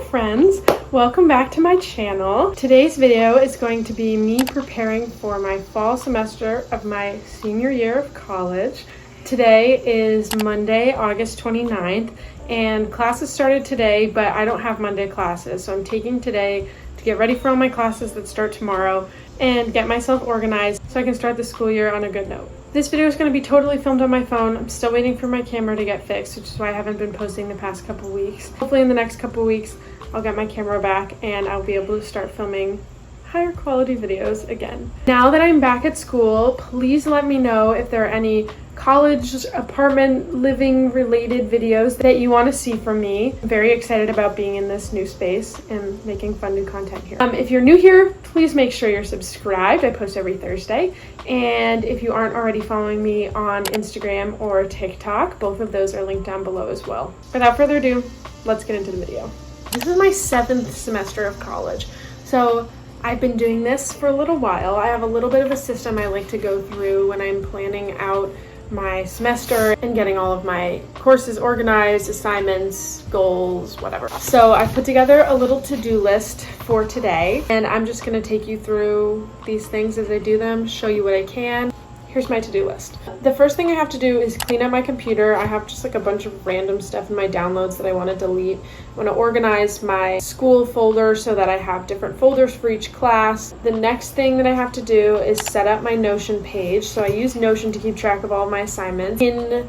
friends, welcome back to my channel. Today's video is going to be me preparing for my fall semester of my senior year of college. Today is Monday, August 29th, and classes started today, but I don't have Monday classes, so I'm taking today to get ready for all my classes that start tomorrow and get myself organized so I can start the school year on a good note. This video is going to be totally filmed on my phone. I'm still waiting for my camera to get fixed, which is why I haven't been posting the past couple weeks. Hopefully in the next couple weeks, I'll get my camera back and I'll be able to start filming higher quality videos again. Now that I'm back at school, please let me know if there are any college, apartment, living related videos that you want to see from me. I'm very excited about being in this new space and making fun new content here. If you're new here, please make sure you're subscribed. I post every Thursday. And if you aren't already following me on Instagram or TikTok, both of those are linked down below as well. Without further ado, let's get into the video. This is my 7th semester of college. So I've been doing this for a little while. I have a little bit of a system I like to go through when I'm planning out my semester and getting all of my courses organized, assignments, goals, whatever. So I've put together a little to-do list for today, and I'm just going to take you through these things as I do them, show you what I can. Here's my to-do list. The first thing I have to do is clean up my computer. I have just like a bunch of random stuff in my downloads that I want to delete. I want to organize my school folder so that I have different folders for each class. The next thing that I have to do is set up my Notion page. So I use Notion to keep track of all of my assignments. In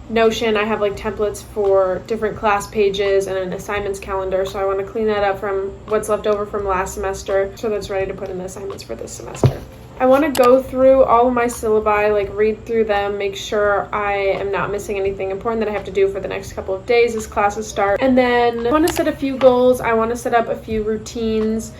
Notion, I have like templates for different class pages and an assignments calendar. So I want to clean that up from what's left over from last semester so that's ready to put in the assignments for this semester. I want to go through all of my syllabi, like read through them, make sure I am not missing anything important that I have to do for the next couple of days as classes start. And then I want to set a few goals. I want to set up a few routines,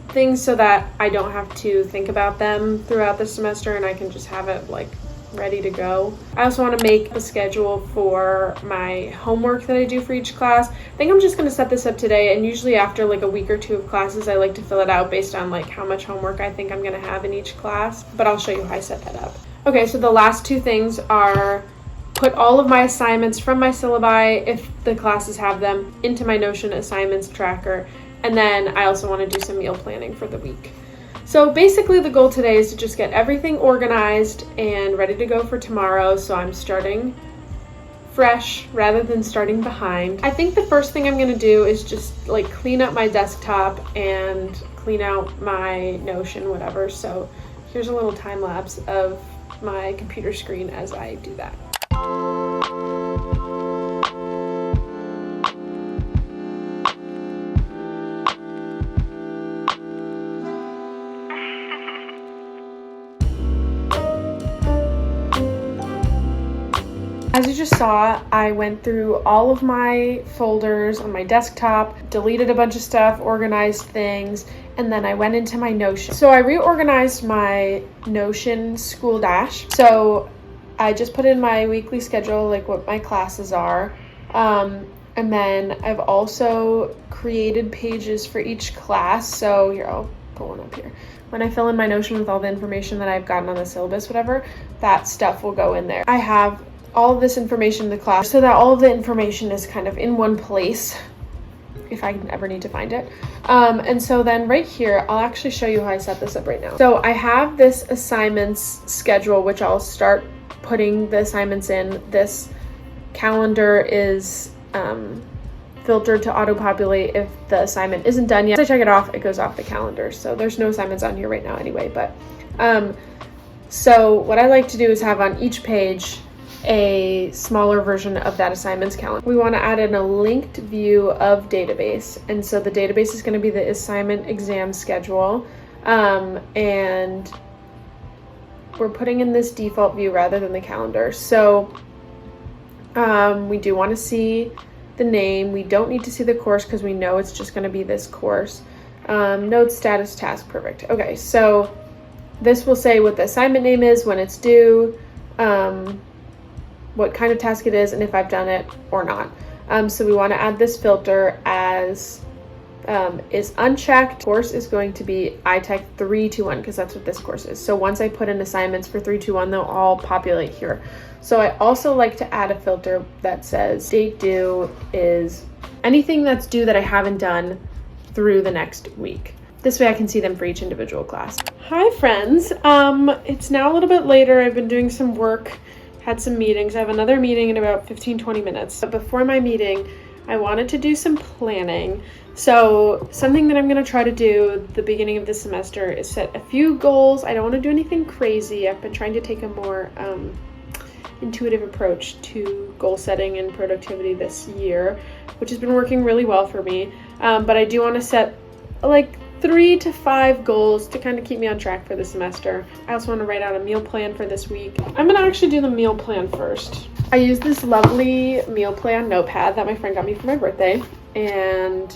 things so that I don't have to think about them throughout the semester and I can just have it like ready to go. I also want to make a schedule for my homework that I do for each class. I think I'm just going to set this up today, and usually after like a week or two of classes I like to fill it out based on like how much homework I think I'm going to have in each class, but I'll show you how I set that up. Okay, so the last two things are put all of my assignments from my syllabi, if the classes have them, into my Notion assignments tracker, and then I also want to do some meal planning for the week. So basically the goal today is to just get everything organized and ready to go for tomorrow, so I'm starting fresh rather than starting behind. I think the first thing I'm going to do is just like clean up my desktop and clean out my Notion, whatever. So here's a little time lapse of my computer screen as I do that. As you just saw, I went through all of my folders on my desktop, deleted a bunch of stuff, organized things, and then I went into my Notion. So I reorganized my Notion school dash. So I just put in my weekly schedule, like what my classes are. And then I've also created pages for each class. So here, I'll put one up here. When I fill in my Notion with all the information that I've gotten on the syllabus, whatever, that stuff will go in there. I have all of this information in the class so that all of the information is kind of in one place if I ever need to find it. And so then right here, I'll actually show you how I set this up right now. So I have this assignments schedule, which I'll start putting the assignments in. This calendar is filtered to auto-populate if the assignment isn't done yet. Once I check it off, it goes off the calendar. So there's no assignments on here right now anyway, but so what I like to do is have on each page a smaller version of that assignments calendar. We want to add in a linked view of database, and so the database is going to be the assignment exam schedule, and we're putting in this default view rather than the calendar. So we do want to see the name. We don't need to see the course because we know it's just going to be this course. Notes, status, task, perfect. Okay, so this will say what the assignment name is, when it's due, what kind of task it is, and if I've done it or not. So we want to add this filter as is unchecked. Course is going to be iTech 321 because that's what this course is. So once I put in assignments for 321, they'll all populate here. So I also like to add a filter that says date due is anything that's due that I haven't done through the next week. This way I can see them for each individual class. Hi friends, it's now a little bit later. I've been doing some work, had some meetings. I have another meeting in about 15-20 minutes. But before my meeting, I wanted to do some planning. So something that I'm going to try to do at the beginning of this semester is set a few goals. I don't want to do anything crazy. I've been trying to take a more intuitive approach to goal setting and productivity this year, which has been working really well for me. But I do want to set like 3 to 5 goals to kind of keep me on track for the semester. I also want to write out a meal plan for this week. I'm going to actually do the meal plan first. I used this lovely meal plan notepad that my friend got me for my birthday, and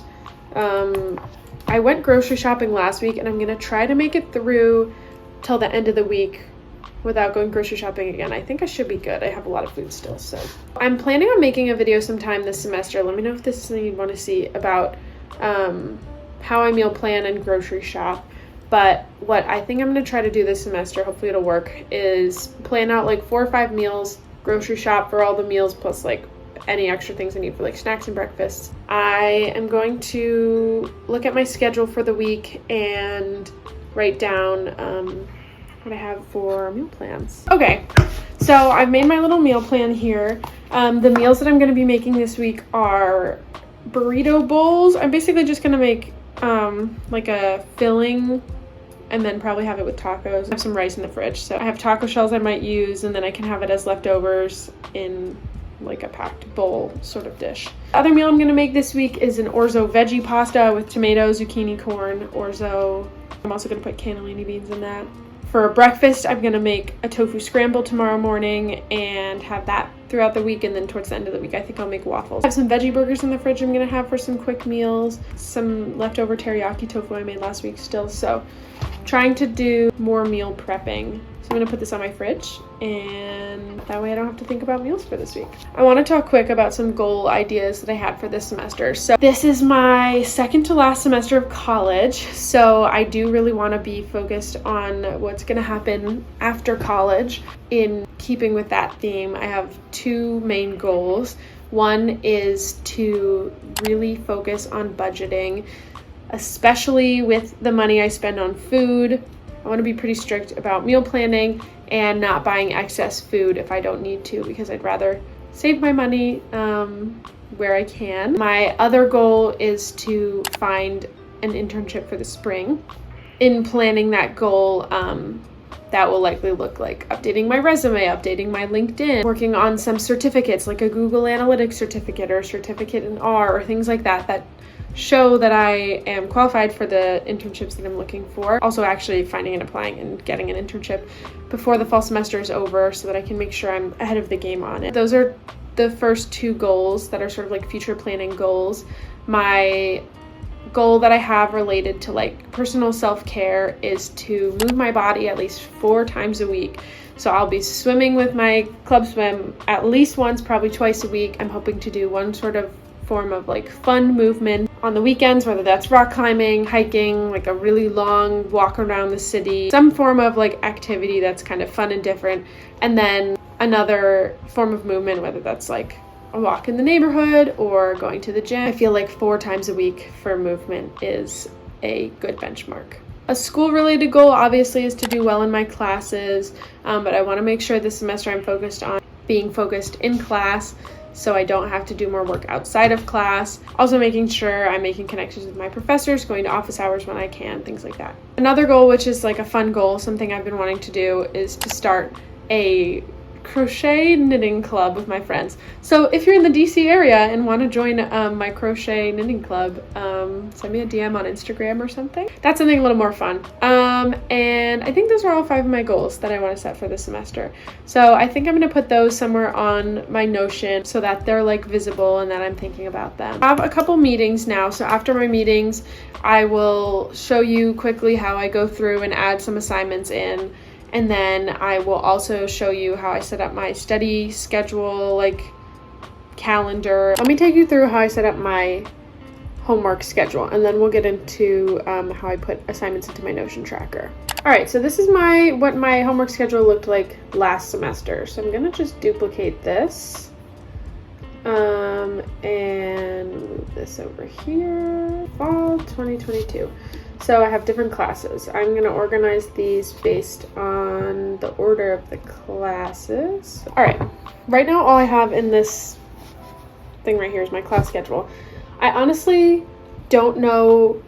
I went grocery shopping last week, and I'm going to try to make it through till the end of the week without going grocery shopping again. I think I should be good. I have a lot of food still, so. I'm planning on making a video sometime this semester. Let me know if this is something you want to see about how I meal plan and grocery shop. But what I think I'm going to try to do this semester, hopefully it'll work, is plan out like 4 or 5 meals, grocery shop for all the meals, plus like any extra things I need for like snacks and breakfasts. I am going to look at my schedule for the week and write down what I have for meal plans. Okay, so I've made my little meal plan here. The meals that I'm going to be making this week are burrito bowls. I'm basically just going to make like a filling and then probably have it with tacos. I have some rice in the fridge, so I have taco shells I might use, and then I can have it as leftovers in like a packed bowl sort of dish. The other meal I'm going to make this week is an orzo veggie pasta with tomatoes, zucchini, corn, orzo. I'm also going to put cannellini beans in that. For breakfast, I'm going to make a tofu scramble tomorrow morning and have that throughout the week, and then towards the end of the week, I think I'll make waffles. I have some veggie burgers in the fridge I'm going to have for some quick meals, some leftover teriyaki tofu I made last week still, so trying to do more meal prepping. So I'm going to put this on my fridge, and that way I don't have to think about meals for this week. I want to talk quick about some goal ideas that I had for this semester. So this is my second to last semester of college, so I do really want to be focused on what's going to happen after college. In keeping with that theme, I have 2 main goals. One is to really focus on budgeting, especially with the money I spend on food. I want to be pretty strict about meal planning and not buying excess food if I don't need to, because I'd rather save my money where I can. My other goal is to find an internship for the spring. In planning that goal, that will likely look like updating my resume, updating my LinkedIn, working on some certificates like a Google Analytics certificate or a certificate in R or things like that that show that I am qualified for the internships that I'm looking for. Also actually finding and applying and getting an internship before the fall semester is over so that I can make sure I'm ahead of the game on it. Those are the first 2 goals that are sort of like future planning goals. My goal that I have related to like personal self-care is to move my body at least 4 times a week. So I'll be swimming with my club swim at least once, probably twice a week. I'm hoping to do one sort of form of like fun movement on the weekends, whether that's rock climbing, hiking, like a really long walk around the city, some form of like activity that's kind of fun and different. And then another form of movement, whether that's like a walk in the neighborhood or going to the gym. I feel like 4 times a week for movement is a good benchmark. A school-related goal obviously is to do well in my classes, but I want to make sure this semester I'm focused on being focused in class so I don't have to do more work outside of class. Also making sure I'm making connections with my professors, going to office hours when I can, things like that. Another goal, which is like a fun goal, something I've been wanting to do, is to start a crochet knitting club with my friends. So if you're in the DC area and want to join my crochet knitting club, send me a DM on Instagram or something. That's something a little more fun. And I think those are all 5 of my goals that I want to set for this semester. So I think I'm going to put those somewhere on my Notion so that they're like visible and that I'm thinking about them. I have a couple meetings now, so after my meetings I will show you quickly how I go through and add some assignments in. And then I will also show you how I set up my study schedule, like calendar. Let me take you through how I set up my homework schedule, and then we'll get into how I put assignments into my Notion tracker. All right, so this is what my homework schedule looked like last semester. So I'm gonna just duplicate this And move this over here, fall 2022. So I have different classes. I'm gonna organize these based on the order of the classes. All right, right now all I have in this thing right here is my class schedule. I honestly don't know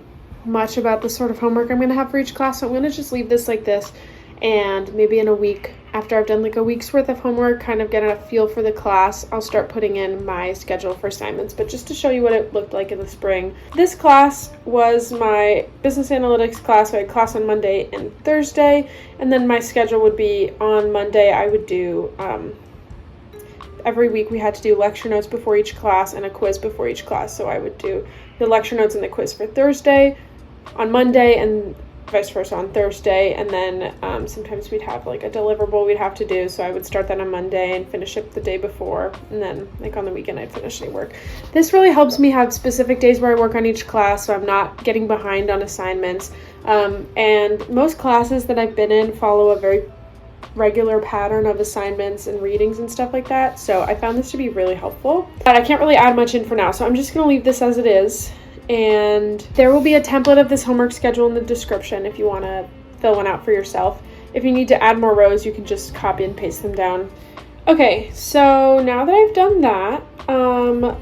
much about the sort of homework I'm gonna have for each class, so I'm gonna just leave this like this, and maybe in a week, after I've done like a week's worth of homework, kind of get a feel for the class, I'll start putting in my schedule for assignments. But just to show you what it looked like in the spring, this class was my business analytics class. So I had class on Monday and Thursday, and then my schedule would be on Monday I would do every week we had to do lecture notes before each class and a quiz before each class. So I would do the lecture notes and the quiz for Thursday on Monday, and vice versa on Thursday. And then sometimes we'd have like a deliverable we'd have to do, so I would start that on Monday and finish it the day before, and then like on the weekend I'd finish any work. This really helps me have specific days where I work on each class, so I'm not getting behind on assignments. And most classes that I've been in follow a very regular pattern of assignments and readings and stuff like that, so I found this to be really helpful. But I can't really add much in for now, so I'm just going to leave this as it is. And there will be a template of this homework schedule in the description if you want to fill one out for yourself. If you need to add more rows, you can just copy and paste them down. Okay, so now that I've done that,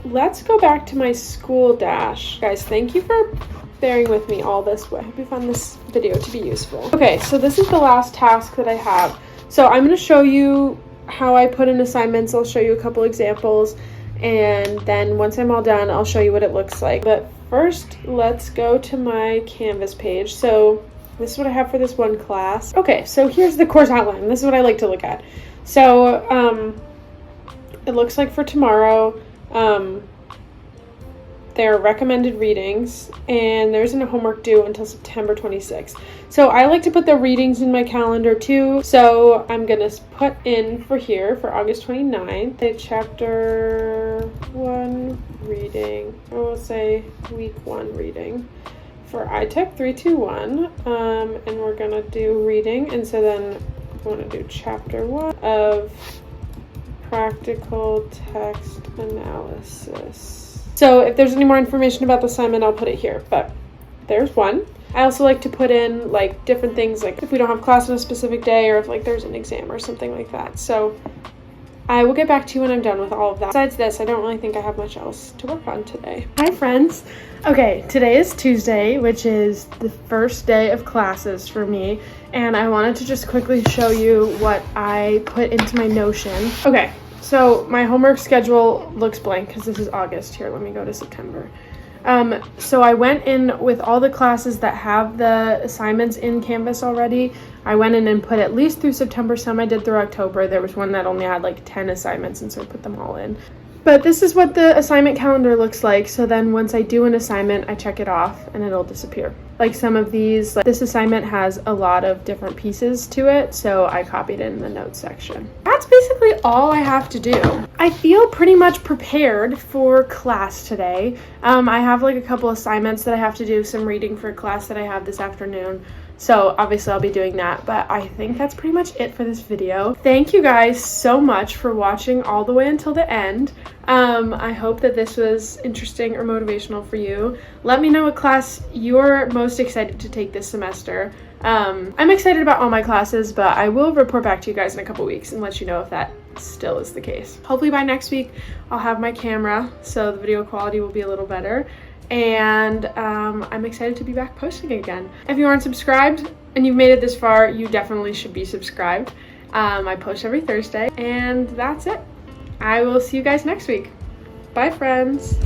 let's go back to my school dash. Guys, thank you for bearing with me all this way. I hope you found this video to be useful. Okay, so this is the last task that I have. So I'm going to show you how I put in assignments. I'll show you a couple examples, and then once I'm all done, I'll show you what it looks like. But first, let's go to my Canvas page. So this is what I have for this one class. Okay, so here's the course outline. This is what I like to look at. So it looks like for tomorrow, there are recommended readings, and there isn't a homework due until September 26th. So I like to put the readings in my calendar too. So I'm gonna put in for here for August 29th, a chapter 1 reading. I will say week 1 reading for iTech 321. And we're gonna do reading, and so then I want to do chapter 1 of practical text analysis. So if there's any more information about the assignment, I'll put it here, but there's one. I also like to put in like different things, like if we don't have class on a specific day, or if like there's an exam or something like that. So I will get back to you when I'm done with all of that. Besides this, I don't really think I have much else to work on today. Hi friends. Okay, today is Tuesday, which is the first day of classes for me, and I wanted to just quickly show you what I put into my Notion. Okay. So my homework schedule looks blank because this is August. Here, let me go to September. So I went in with all the classes that have the assignments in Canvas already. I went in and put at least through September. Some I did through October. There was one that only had like 10 assignments, and so I put them all in. But this is what the assignment calendar looks like. So then once I do an assignment, I check it off and it'll disappear. Like some of these, like this assignment has a lot of different pieces to it, so I copied it in the notes section. That's basically all I have to do. I feel pretty much prepared for class today. I have like a couple assignments that I have to do, some reading for a class that I have this afternoon. So obviously I'll be doing that, but I think that's pretty much it for this video. Thank you guys so much for watching all the way until the end. I hope that this was interesting or motivational for you. Let me know what class you're most excited to take this semester. I'm excited about all my classes, but I will report back to you guys in a couple weeks and let you know if that still is the case. Hopefully by next week I'll have my camera, so the video quality will be a little better. And I'm excited to be back posting again. If you aren't subscribed and you've made it this far, you definitely should be subscribed. I post every Thursday, and that's it. I will see you guys next week. Bye, friends.